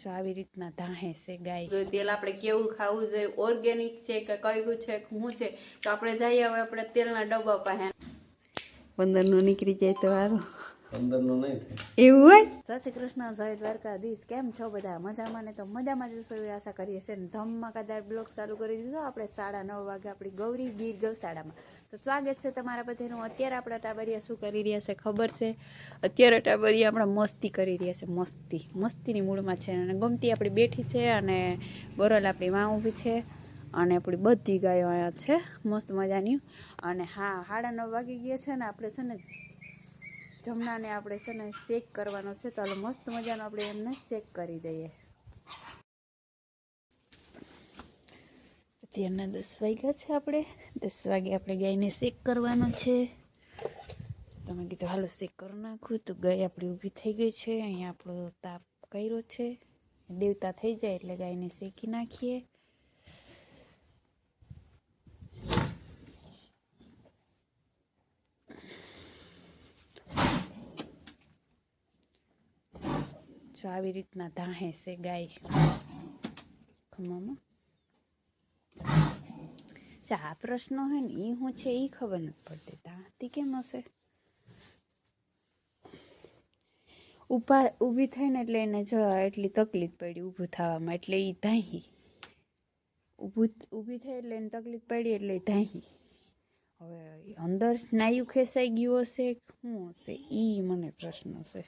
જો આવી રીતના ધાહે છે ગાય. જો તેલ આપણે કેવું ખાવું જોઈએ, ઓર્ગેનિક છે કે કયું છે શું છે, તો આપણે જઈએ હવે આપણે તેલના ડબ્બા પાસે. 15 નું નીકળી જાય તો સારું. 15 નું નહીં થાય એવું હોય. જય શ્રી કૃષ્ણ, જય દ્વારકાધીશ. કેમ છો બધા? મજામાં ને? તો મજામાં જ છો એવી આશા કરીએ છીએ. ને ધમાકાદાર બ્લોગ ચાલુ કરી દીધો આપણે 9:30 વાગે આપણી ગૌરી ગીર ગૌશાળામાં. તો સ્વાગત છે તમારા બધાનું. અત્યારે આપણા ટાબરિયા શું કરી રહ્યા છે ખબર છે? અત્યારે ટાબરિયા આપણા મસ્તી કરી રહ્યા છે. મસ્તીની મૂડમાં છે. અને ગમતી આપણી બેઠી છે અને ગોરલ આપણી માં ઊભી છે અને આપણી બધી ગાયો અહીંયા છે મસ્ત મજાની. અને હા, 9:30 વાગી ગયા છે ને આપણે છે ને જમનાને આપણે છે ને શેક કરવાનો છે. તો હાલો મસ્ત મજાનો આપણે એમને શેક કરી દઈએ. અત્યારના 10 વાગ્યા છે. આપણે 10 વાગે આપણે ગાયને શેક કરવાનો છે. તમે કીધું હાલો શેક કરી નાખું. તો ગાય આપણી ઊભી થઈ ગઈ છે. અહીંયા આપણો તાપ કર્યો છે. દેવતા થઈ જાય એટલે ગાયને શેકી નાખીએ. જો આવી રીતના ધાહે છે ગાય ખમામાં. આ પ્રશ્ન હોય ને એ શું છે એ ખબર નથી પડતી. ધાતી કેમ હશે? ઊભી થઈ ને એટલે એને જો એટલી તકલીફ પડી ઊભું થવામાં, એટલે એ ધાહી. ઊભી થઈ એટલે એને તકલીફ પડી એટલે ધાહી. હવે અંદર સ્નાયુ ખેંચાઈ ગયું હશે શું હશે એ મને પ્રશ્ન છે.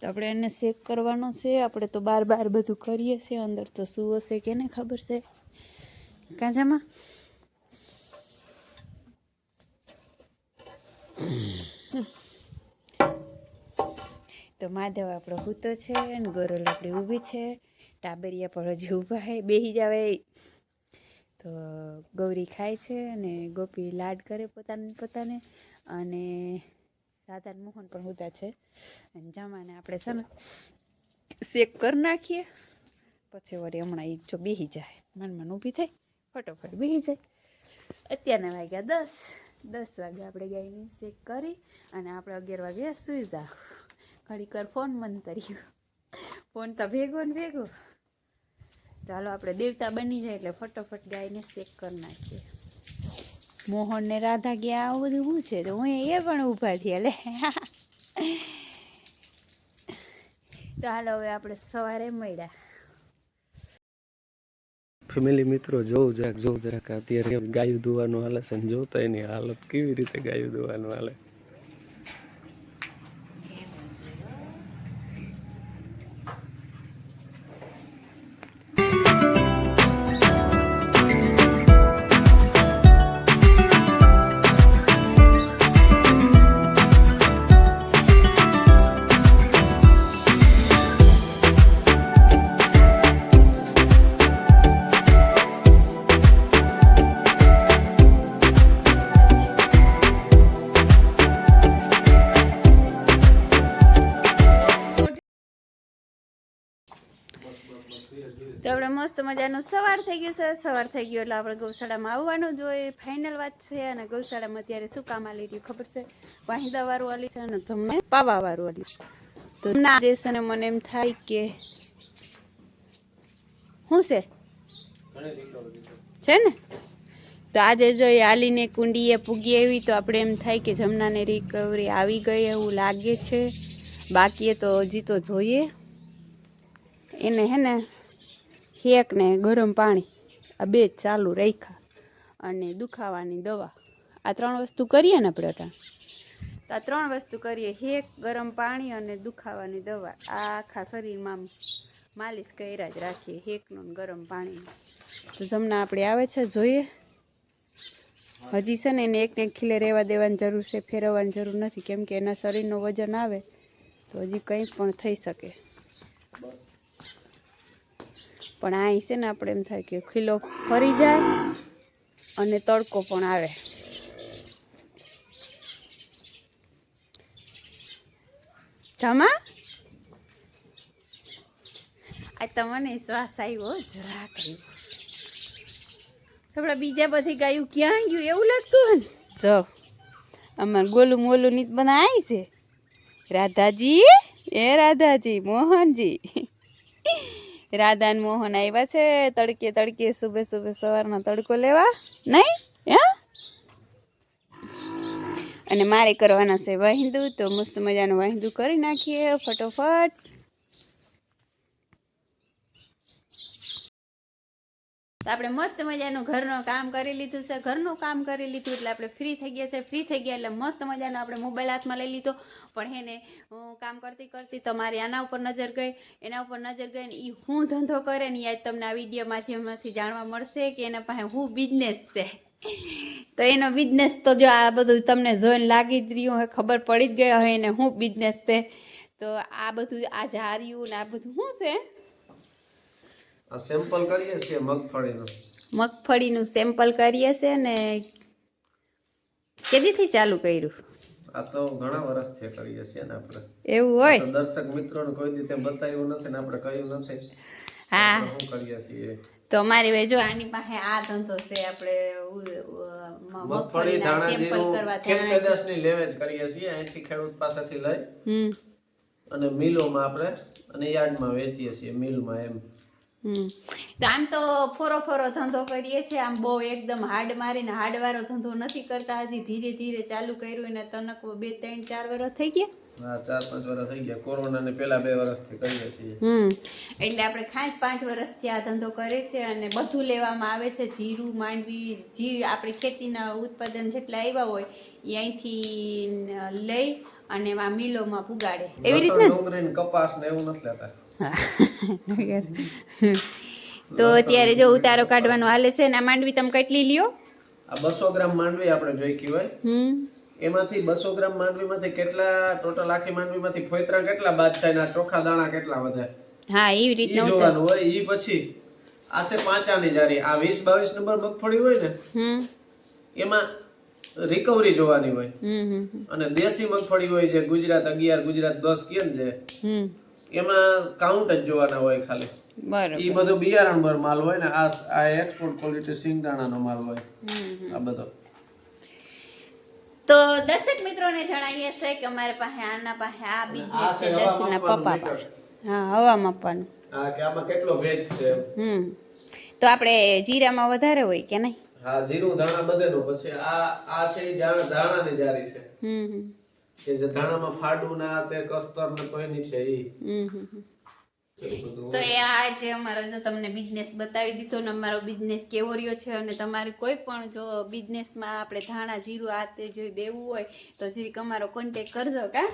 તો આપણે એને શેક કરવાનો છે. આપણે તો બાર બધું કરીએ છીએ. અંદર તો શું હશે કેને ખબર છે? કાજામાં તો માધવ આપણો હૂતો છે અને ગોરલ આપણી ઊભી છે. ટાબરિયા પર હજી ઊભા છે. બેસી જાવે તો ગૌરી ખાય છે અને ગોપી લાડ કરે પોતાને અને રાધા મોહન પણ હૂતા છે. અને જમાને આપણે છે ને શેક કરી નાખીએ. પછી વળી હમણાં એ જો બેસી જાય મનમાં ઊભી થાય ફટોફટ બેસી જાય. અત્યારના વાગ્યા 10 વાગે આપણે ગાયને શેક કરી અને આપણે 11 વાગે સૂઈ જાવ. ઘડીક વાર ફોન બંધ કર્યો. ફોન તો ભેગો ને ભેગો. ચાલો આપણે દેવતા બની જાય એટલે ફટોફટ ગાયને શેક કરી નાખીએ. મોહન ને રાધા ગયા આવું બધું શું છે? તો હું એ પણ ઊભા થયા લે. તો હાલો હવે આપણે સવારે મળ્યા. ફેમિલી મિત્રો જોવું જરાક અત્યારે ગાયું દોવાનું હાલે છે. જોતા એની હાલત કેવી રીતે ગાયું દોવાનું હાલે. તો આપણે મસ્ત મજાનું સવાર થઈ ગયું છે. સવાર થઈ ગયું એટલે આપણે ગૌશાળામાં આવવાનું જોઈએ. ફાઇનલ વાત છે. અને ગૌશાળામાં અત્યારે શું કામ આલી રહ્યું ખબર છે? વાહિદા વાળું આલી છે અને તમને પાવા વાળું આલી છે. તો ના દેશ અને મને એમ થાય કે શું છે ને તો આજે જો એ આલીને કુંડીએ પૂગી એવી તો આપણે એમ થાય કે જમનાને રિકવરી આવી ગઈ એવું લાગે છે. બાકી તો હજી તો જોઈએ એને હે ને હેક ને ગરમ પાણી આ 2 ચાલુ રાખ્યા અને દુખાવાની દવા. આ 3 વસ્તુ કરીએ ને આપણે તો આ 3 વસ્તુ કરીએ. હેક, ગરમ પાણી અને દુખાવાની દવા. આ આખા શરીરમાં માલિશ કર્યા જ રાખીએ હેકનું ગરમ પાણીનું. તો જમના આપણે આવે છે જોઈએ. હજી છે ને એને એકને એક ખીલે રહેવા દેવાની જરૂર છે. ફેરવવાની જરૂર નથી કેમ કે એના શરીરનું વજન આવે તો હજી કંઈ પણ થઈ શકે. પણ અહીં છે ને આપણે એમ થાય કે ખીલો ફરી જાય અને તડકો પણ આવે. જમા આ તમને શ્વાસ આવ્યો જરા કર્યું. આપણા બીજા બધી ગાયું ક્યાં ગયું એવું લાગતું હોય ને. જો અમારે ગોલું મોલું નીત બનાવી છે. રાધાજી, એ રાધાજી, મોહનજી રાધા ને મોહન આવ્યા છે તડકે તડકે સુબે સુબે સવારના તડકો લેવા નહીં હે અને મારે કરવાના છે વાહિંદુ તો મસ્ત મજાનું વાહિંદુ કરી નાખીએ ફટોફટ તો આપણે મસ્ત મજાનું ઘરનું કામ કરી લીધું છે ઘરનું કામ કરી લીધું એટલે આપણે ફ્રી થઈ ગયા છે ફ્રી થઈ ગયા એટલે મસ્ત મજાનો આપણે મોબાઈલ હાથમાં લઈ લીધો પણ હેને હું કામ કરતી કરતી તમારી આના ઉપર નજર ગઈ એના ઉપર નજર ગઈ ને એ હું ધંધો કરે ને યાદ તમને આ વિડીયો માધ્યમમાંથી જાણવા મળશે કે એના પાસે હું બિઝનેસ છે તો એનો બિઝનેસ તો જો આ બધું તમને જોઈને લાગી જ રહ્યું હોય ખબર પડી જ ગઈ હોય એને હું બિઝનેસ છે તો આ બધું આ જાર્યું ને આ બધું શું છે આ સેમ્પલ કરીએ છીએ મગફળીનું મગફળીનું સેમ્પલ કરીએ છે ને કેદીથી ચાલુ કર્યું આ તો ઘણા વર્ષથી કરીએ છીએ ને આપણે એવું હોય તો દર્શક મિત્રોને કોઈ દી તેમ બતાવ્યું નથી ને આપણે કહ્યું નથી હા શું કરીએ છીએ તો અમારી ભાઈ જો આની પાસે આ ધંધો છે આપણે મગફળી મગફળીના સેમ્પલ ધાણા કરવા ખેત પેદાશની લેવેચ કરીએ છીએ અહીંથી ખેડૂત પાસેથી લઈ અને મિલોમાં આપણે અને યાર્ડમાં વેચીએ છીએ મિલમાં એમ તો આમ તો ફોરો ધંધો કરીએ છીએ આમ બહુ એકદમ હાડ મારીને હાડવાળો ધંધો નથી કરતા હજી ધીરે ધીરે ચાલુ કર્યું અને તનક 2 3 4 વર્ષ થઈ ગયા હા 4 5 વર્ષ થઈ ગયા કોરોના ને પેલા 2 વર્ષથી કરીએ છીએ એટલે આપણે ખાસ 5 વર્ષથી આ ધંધો કરે છે અને બધું લેવામાં આવે છે જીરું માંડવી જે આપણી ખેતીના ઉત્પાદન જેટલા આવ્યા હોય એ અહીંથી લઈ અને એમાં મિલોમાં પુગાડે એવી રીતના ડુંગળી ને કપાસ ને એવું નથી લેતા તો અત્યારે જો ઉતારો કાઢવાનો હાલે છે ને આ માંડવી તમે કેટલી લ્યો આ 200 ગ્રામ માંડવી આપણે જોઈકી હોય એમાંથી 200 ગ્રામ માંડવીમાંથી કેટલા ટોટલ આખી માંડવીમાંથી ફોયતરા કેટલા બાદ થાય ને આ ચોખા દાણા કેટલા વધે હા એવી રીતના જોવાનું હોય ઈ પછી આસે પાંચાની જારી આ 20 22 નંબર મગફળી હોય ને એમાં રિકવરી જોવાની હોય અને દેશી મગફળી હોય છે ગુજરાત 11 ગુજરાત 10 કેમ છે એમાં કાઉન્ટ જ જોવાના હોય ખાલી બરાબર ઈ બધો બિયારણબર માલ હોય ને આ એક્સપોર્ટ ક્વોલિટી સિંગદાણાનો માલ હોય આ બધો તો દર્શક મિત્રોને જણાવીએ છે કે અમારે પાસે આના પાસે આ બિઝનેસ છે દર્શનના પપ્પા પાસે હા હવા માપવાનું હા કે આમાં કેટલો ભેજ છે તો આપણે જીરામાં વધારે હોય કે નહીં હા જીરું ધાણા બધેનું પછી આ છે ઈ ધાણાની જારી છે કે જે ધાણામાં ફાડું ના તે કસ્તર ને કોઈ ની છે ઈ તો એ આજે અમારો જો તમને બિઝનેસ બતાવી દીધો ને અમારો બિઝનેસ કેવો રહ્યો છે અને તમારે કોઈ પણ જો બિઝનેસમાં આપણે ધાણા જીરું આ તે જો દેવું હોય તો જરીક અમારો કોન્ટેક્ટ કરજો કા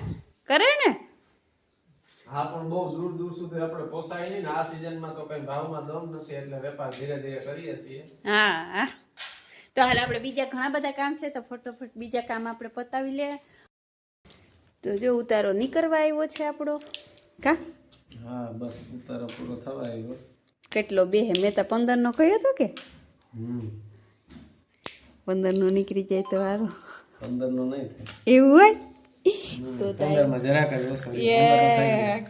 કરે ને હા પણ બહુ દૂર દૂર સુધી આપણે પોસાય નહીં ને આ સીઝનમાં તો કઈ ભાવમાં દમ નથી એટલે વેપાર ધીરે ધીરે કરીએ છીએ હા તો હાલ આપણે બીજા ઘણા બધા કામ છે તો ફટોફટ બીજા કામ આપણે પતાવી લે તો જો ઉતારો નીકળવા આવ્યો છે આપણો કા હા બસ ઉતારો પૂરો થવા આવ્યો કેટલો બે મેં તો 15 નો કહ્યો હતો કે 15 નો નીકળી જાય તો સારું 15 નો નહીં થાય એવું હોય તો 15 માં જરાક જ ઓછો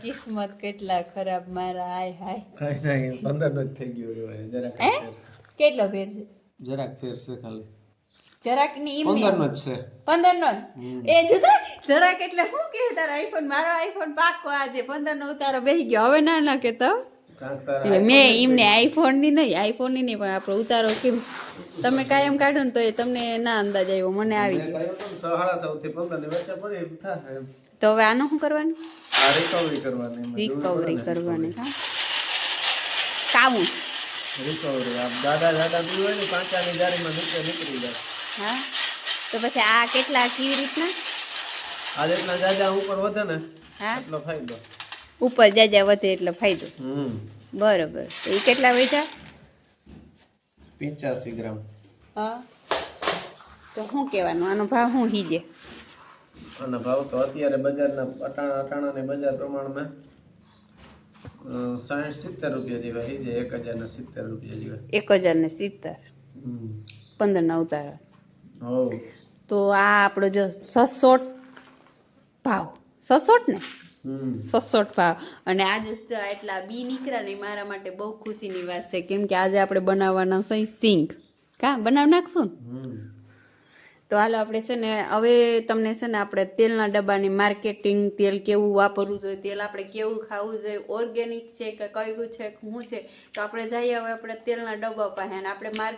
કિસ્મત કેટલા ખરાબ મારા હાય હાય કઈ નહીં 15 નો જ થઈ ગયો હોય જરાક ફેર છે કેટલો ફેર છે જરાક ફેર છે ખાલી જરાક ની 15 નો જ છે 15 નો એ જુદા જરાક એટલે શું કે તારા આઈફોન મારો આઈફોન પાકો આજે 15 નો ઉતારો બેસી ગયો હવે ના કે તો એટલે મેં એમને આઈફોન ની નહીં પણ આપણો ઉતારો કેમ તમે કાયમ કાઢો ને તો એ તમને ના અંદાજ આવ્યો મને આવી ગયો સહારા સૌથી 15 ની વચ્ચે પડી થાય તો હવે આનું શું કરવાનું આ રિકવરી કરવાની હા કાવું રિકવરી આ દાદા બી હોય ને પાંચાની જારીમાં નીચે નીકળી જાય હા તો પછી આ કેટલા કેવી રીતના આ જેટલા જાજા ઉપર વધે ને હા એટલો ફાયદો ઉપર જાજા વધે એટલે ફાયદો બરોબર તો એ કેટલા વેચા 85 ગ્રામ હા તો શું કહેવાનું આનો ભાવ શું હીજે આનો ભાવ તો અત્યારે બજારના અટાણાની બજાર પ્રમાણમાં 60-70 રૂપિયા જેવા હીજે 1070 રૂપિયા જેવા 1070 15 ના ઉતારા હો તો આ આપણો જો 600 ભાવ 600 ને 600 ભાવ અને આજે જો એટલા બી નીકળ્યા ને મારા માટે બહુ ખુશીની વાત છે કેમ કે આજે આપણે બનાવવાના છે સિંગ કા બનાવી નાખશું ને તો હાલો આપણે છે ને હવે તમને છે ને આપણે તેલના ડબ્બાની માર્કેટિંગ તેલ કેવું વાપરવું જોઈએ, તેલ આપણે કેવું ખાવું જોઈએ, ઓર્ગેનિક છે કે કયું છે શું છે, તો આપણે જઈએ હવે આપણે તેલના ડબ્બા પાસે. અને આપણે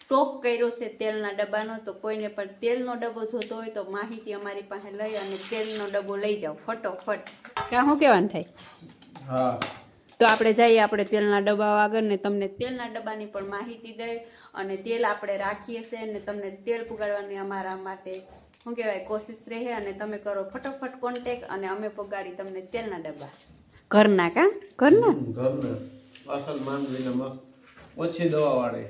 સ્ટોક કર્યો છે તેલના ડબ્બાનો, તો કોઈને પણ તેલનો ડબ્બો જોતો હોય તો માહિતી અમારી પાસે લઈ અને તેલનો ડબ્બો લઈ જાઓ ફટોફટ. ક્યાં શું કહેવાનું થાય? હા, તો આપણે જઈએ આપણે તેલના ડબ્બા આગળ ને તમને તેલના ડબ્બાની પણ માહિતી દઈ અને તેલ આપણે રાખીએ છીએ અને તમને તેલ પુગાડવાની અમારા માટે શું કહેવાય કોશિશ રહે. અને તમે કરો ફટોફટ કોન્ટેક અને અમે પુગાડી તમને તેલના ડબ્બા ઘરના. ઘરના ઘરના અસલ માંડવીના મસ્ત ઓછી દવા વાળી.